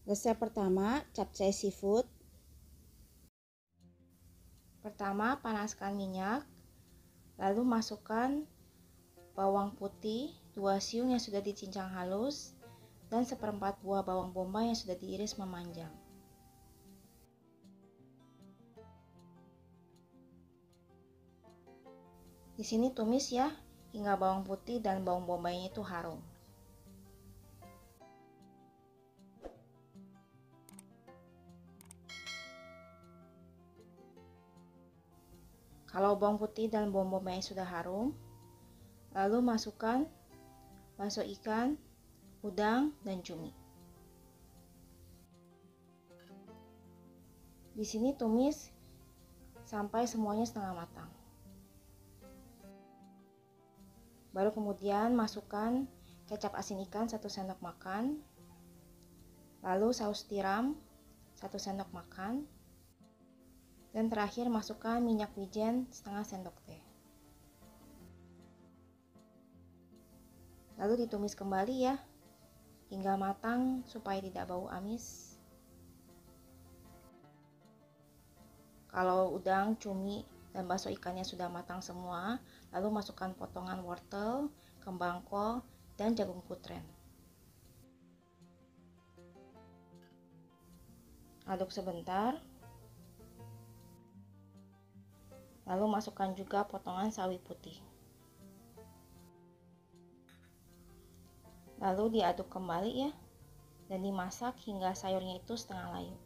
Resep pertama, capcay seafood. Pertama, panaskan minyak, lalu masukkan bawang putih 2 siung yang sudah dicincang halus dan 1/4 buah bawang bombay yang sudah diiris memanjang. Di sini tumis ya hingga bawang putih dan bawang bombaynya itu harum. Kalau bawang putih dan bawang bombay sudah harum, lalu masukkan bakso ikan, udang, dan cumi. Di sini tumis sampai semuanya setengah matang. Baru kemudian masukkan kecap asin ikan 1 sendok makan, lalu saus tiram 1 sendok makan, dan terakhir masukkan minyak wijen setengah sendok teh. Lalu ditumis kembali ya hingga matang supaya tidak bau amis. Kalau udang, cumi, dan bakso ikannya sudah matang semua, lalu masukkan potongan wortel, kembang kol, dan jagung putrem. Aduk sebentar. Lalu masukkan juga potongan sawi putih. Lalu diaduk kembali ya, dan dimasak hingga sayurnya itu setengah layu.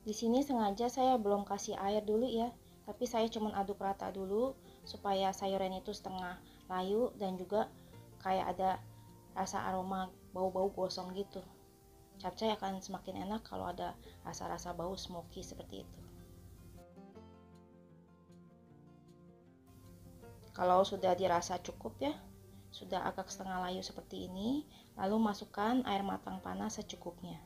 Di sini sengaja saya belum kasih air dulu ya, tapi saya cuma aduk rata dulu supaya sayurannya itu setengah layu dan juga kayak ada rasa aroma bau-bau gosong gitu. Capcay akan semakin enak kalau ada rasa-rasa bau smoky seperti itu. Kalau sudah dirasa cukup ya, sudah agak setengah layu seperti ini, lalu masukkan air matang panas secukupnya.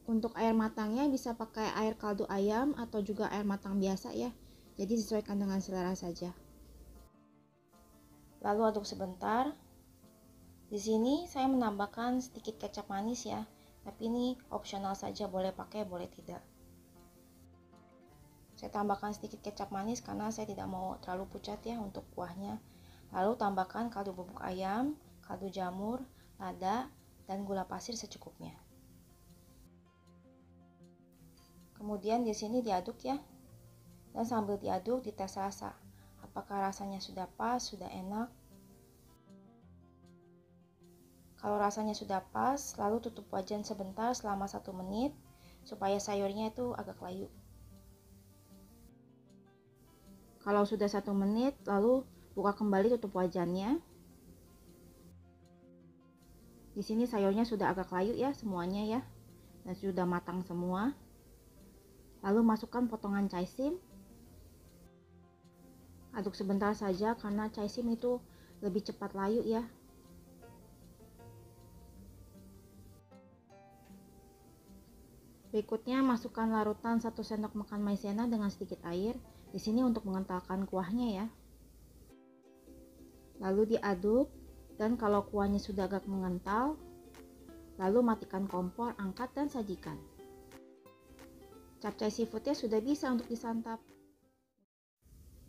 Untuk air matangnya bisa pakai air kaldu ayam atau juga air matang biasa ya. Jadi sesuaikan dengan selera saja. Lalu aduk sebentar. Di sini saya menambahkan sedikit kecap manis ya, tapi ini opsional saja, boleh pakai boleh tidak. Saya tambahkan sedikit kecap manis karena saya tidak mau terlalu pucat ya untuk kuahnya. Lalu tambahkan kaldu bubuk ayam, kaldu jamur, lada, dan gula pasir secukupnya. Kemudian di sini diaduk ya. Dan sambil diaduk dites rasa. Apakah rasanya sudah pas, sudah enak? Kalau rasanya sudah pas, lalu tutup wajan sebentar selama 1 menit supaya sayurnya itu agak layu. Kalau sudah 1 menit, lalu buka kembali tutup wajannya. Di sini sayurnya sudah agak layu ya semuanya ya, dan sudah matang semua. Lalu masukkan potongan caisim. Aduk sebentar saja karena caisim itu lebih cepat layu ya. Berikutnya masukkan larutan 1 sendok makan maizena dengan sedikit air. Di sini untuk mengentalkan kuahnya ya. Lalu diaduk, dan kalau kuahnya sudah agak mengental, lalu matikan kompor, angkat dan sajikan. Capcay seafoodnya sudah bisa untuk disantap.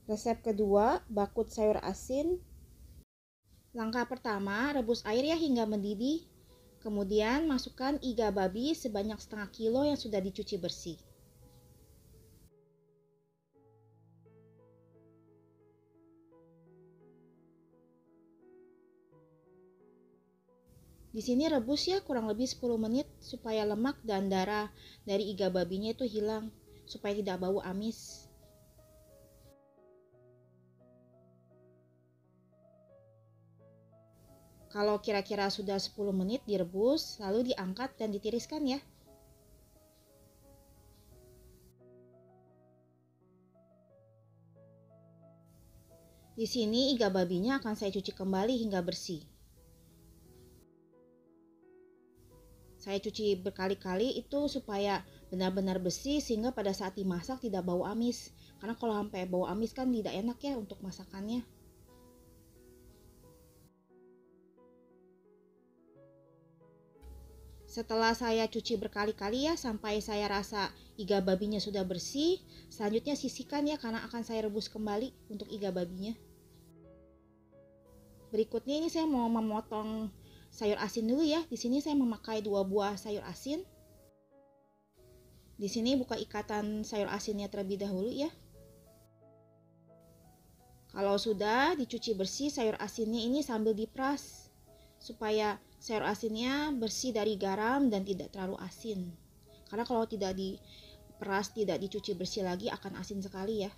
Resep kedua, bakut sayur asin. Langkah pertama, rebus air ya hingga mendidih. Kemudian masukkan iga babi sebanyak setengah kilo yang sudah dicuci bersih. Di sini rebus ya kurang lebih 10 menit supaya lemak dan darah dari iga babinya itu hilang, supaya tidak bau amis. Kalau kira-kira sudah 10 menit direbus, lalu diangkat dan ditiriskan ya. Di sini iga babinya akan saya cuci kembali hingga bersih. Saya cuci berkali-kali itu supaya benar-benar bersih sehingga pada saat dimasak tidak bau amis. Karena kalau sampai bau amis kan tidak enak ya untuk masakannya. Setelah saya cuci berkali-kali ya sampai saya rasa iga babinya sudah bersih, selanjutnya sisihkan ya karena akan saya rebus kembali untuk iga babinya. Berikutnya ini saya mau memotong sayur asin dulu ya. Di sini saya memakai 2 buah sayur asin. Di sini buka ikatan sayur asinnya terlebih dahulu ya. Kalau sudah dicuci bersih sayur asinnya ini sambil diperas supaya sayur asinnya bersih dari garam dan tidak terlalu asin. Karena kalau tidak diperas, tidak dicuci bersih lagi akan asin sekali ya.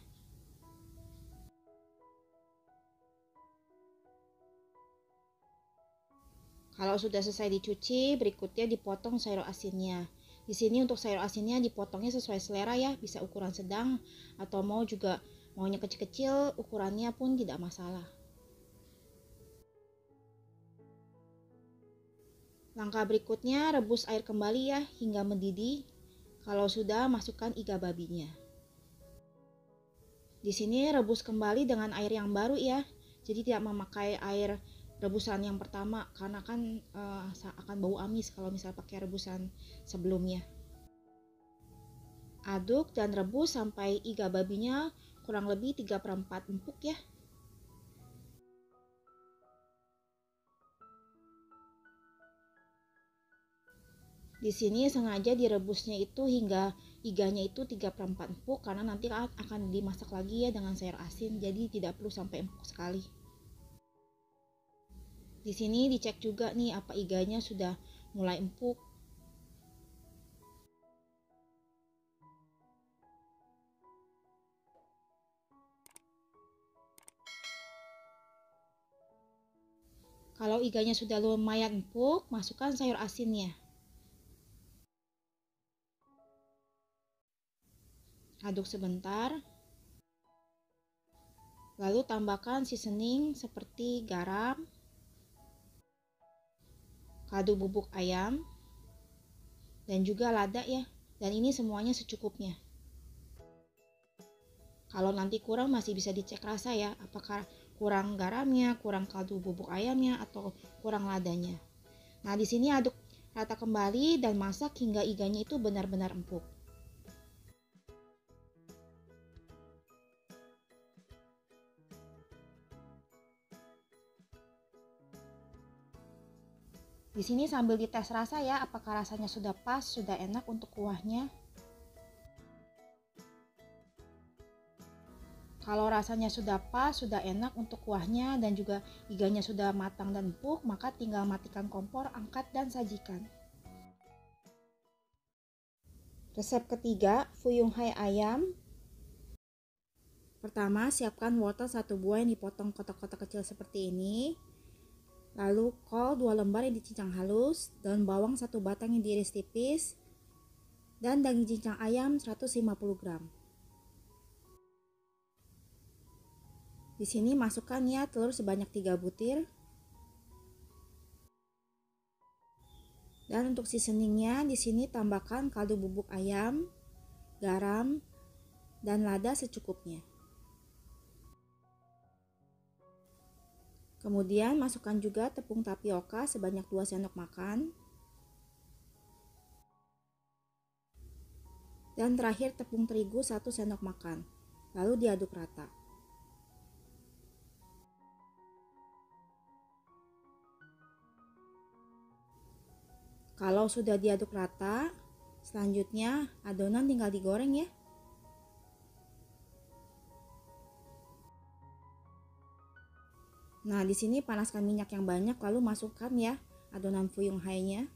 Kalau sudah selesai dicuci, berikutnya dipotong sayur asinnya. Di sini untuk sayur asinnya dipotongnya sesuai selera ya, bisa ukuran sedang atau maunya kecil-kecil, ukurannya pun tidak masalah. Langkah berikutnya rebus air kembali ya hingga mendidih. Kalau sudah, masukkan iga babinya. Di sini rebus kembali dengan air yang baru ya. Jadi tidak memakai air rebusan yang pertama karena kan akan bau amis kalau misal pakai rebusan sebelumnya. Aduk dan rebus sampai iga babinya kurang lebih 3/4 empuk ya. Di sini sengaja direbusnya itu hingga iganya itu 3/4 empuk karena nanti akan dimasak lagi ya dengan sayur asin, jadi tidak perlu sampai empuk sekali. Di sini dicek juga nih apa iganya sudah mulai empuk. Kalau iganya sudah lumayan empuk, masukkan sayur asinnya. Aduk sebentar. Lalu tambahkan seasoning seperti garam, kaldu bubuk ayam, dan juga lada ya. Dan ini semuanya secukupnya. Kalau nanti kurang masih bisa dicek rasa ya, apakah kurang garamnya, kurang kaldu bubuk ayamnya, atau kurang ladanya. Nah, di sini aduk rata kembali dan masak hingga iganya itu benar-benar empuk. Di sini sambil dites rasa ya, apakah rasanya sudah pas, sudah enak untuk kuahnya. Kalau rasanya sudah pas, sudah enak untuk kuahnya dan juga iganya sudah matang dan empuk, maka tinggal matikan kompor, angkat dan sajikan. Resep ketiga, fuyung hai ayam. Pertama, siapkan wortel 1 buah yang dipotong kotak-kotak kecil seperti ini. Lalu kol 2 lembar yang dicincang halus, daun bawang 1 batang yang diiris tipis, dan daging cincang ayam 150 gram. Di sini masukkan ya telur sebanyak 3 butir. Dan untuk seasoningnya di sini tambahkan kaldu bubuk ayam, garam, dan lada secukupnya. Kemudian masukkan juga tepung tapioka sebanyak 2 sendok makan. Dan terakhir tepung terigu 1 sendok makan. Lalu diaduk rata. Kalau sudah diaduk rata, selanjutnya adonan tinggal digoreng ya. Nah, di sini panaskan minyak yang banyak lalu masukkan ya adonan fuyung hai-nya.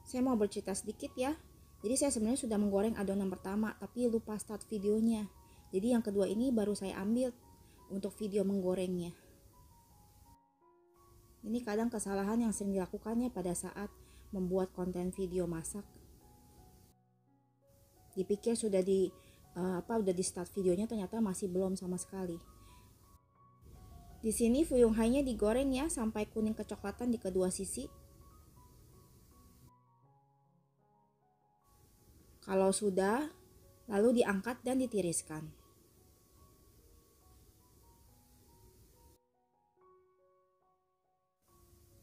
Saya mau bercerita sedikit ya. Jadi saya sebenarnya sudah menggoreng adonan pertama tapi lupa start videonya. Jadi yang kedua ini baru saya ambil untuk video menggorengnya. Ini kadang kesalahan yang sering dilakukannya pada saat membuat konten video masak. Dipikir sudah udah di start videonya, ternyata masih belum sama sekali. Di sini fuyung hai-nya digoreng ya sampai kuning kecoklatan di kedua sisi. Kalau sudah, lalu diangkat dan ditiriskan.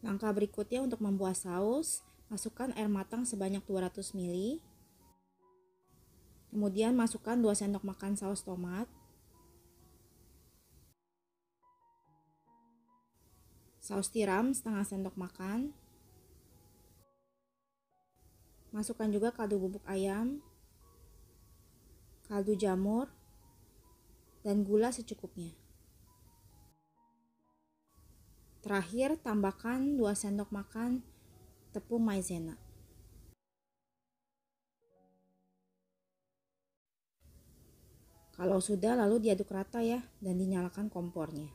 Langkah berikutnya untuk membuat saus, masukkan air matang sebanyak 200 ml. Kemudian masukkan 2 sendok makan saus tomat. Saus tiram setengah sendok makan. Masukkan juga kaldu bubuk ayam, kaldu jamur, dan gula secukupnya. Terakhir, tambahkan 2 sendok makan tepung maizena. Kalau sudah, lalu diaduk rata ya, dan dinyalakan kompornya.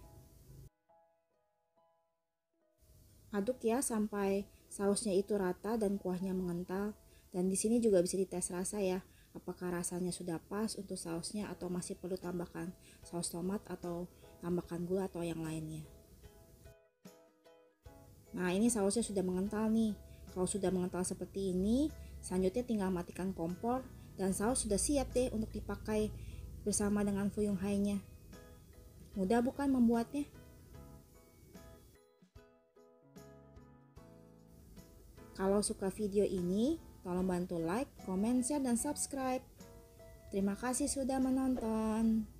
Aduk ya sampai sausnya itu rata dan kuahnya mengental. Dan di sini juga bisa dites rasa ya, apakah rasanya sudah pas untuk sausnya atau masih perlu tambahkan saus tomat atau tambahkan gula atau yang lainnya. Nah, ini sausnya sudah mengental nih. Kalau sudah mengental seperti ini, selanjutnya tinggal matikan kompor dan saus sudah siap deh untuk dipakai bersama dengan fuyung hai-nya. Mudah bukan membuatnya? Kalau suka video ini, tolong bantu like, comment, share, dan subscribe. Terima kasih sudah menonton.